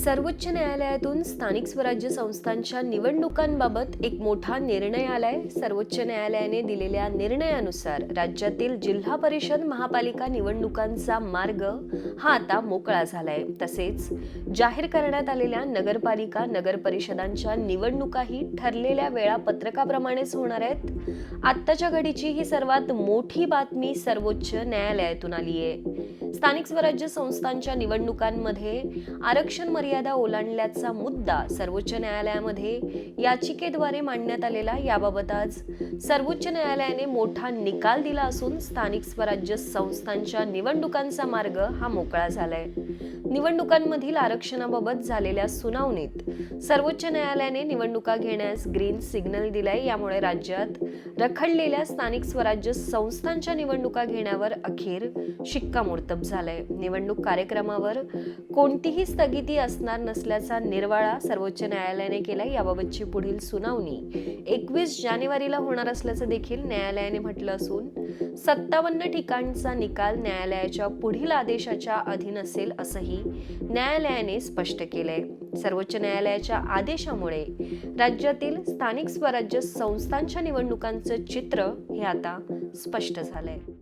सर्वोच्च न्यायालयातून स्थानिक स्वराज्य संस्थांच्या निवडणुकांबाबत एक मोठा निर्णय आलाय. सर्वोच्च न्यायालयाने दिलेल्या निर्णयानुसार राज्यातील जिल्हा परिषद महापालिका निवडणुकांचा मार्ग हा आता मोकळा झालाय. तसेच जाहीर करण्यात आलेल्या नगरपालिका नगर परिषदांच्या निवडणुकाही ठरलेल्या वेळापत्रकाप्रमाणेच होणार आहेत. आत्ताच्या घडीची ही सर्वात मोठी बातमी सर्वोच्च न्यायालयातून आली आहे. स्थानिक स्वराज्य संस्थांच्या निवडणुकांमध्ये आरक्षण मर्यादा ओलांडल्याचा मुद्दा सर्वोच्च न्यायालयामध्ये याचिकेद्वारे मांडण्यात आलेला. याबाबत आज सर्वोच्च न्यायालयाने मोठा निकाल दिला असून स्थानिक स्वराज्य संस्थांच्या निवडणुकांचा मार्ग हा मोकळा झालाय. निवडणुकांमधील आरक्षणाबाबत झालेल्या सुनावणीत सर्वोच्च न्यायालयाने निवडणुका घेण्यास ग्रीन सिग्नल दिलाय. यामुळे राज्यात रखडलेल्या स्थानिक स्वराज्य संस्थांच्या निवडणुका घेण्यावर अखेर शिक्कामोर्तब झालंय. निवडणूक कार्यक्रमावर कोणतीही स्थगिती असणार नसल्याचा निर्वाळा सर्वोच्च न्यायालयाने केलाय. याबाबतची पुढील सुनावणी 21 जानेवारीला होणार असल्याचं देखील न्यायालयाने म्हटलं असून 57 ठिकाणचा निकाल न्यायालयाच्या पुढील आदेशाच्या अधीन असेल असंही न्यायालयाने स्पष्ट केलंय. सर्वोच्च न्यायालयाच्या आदेशामुळे राज्यातील स्थानिक स्वराज्य संस्थांच्या निवडणुकांचं चित्र हे आता स्पष्ट झालंय.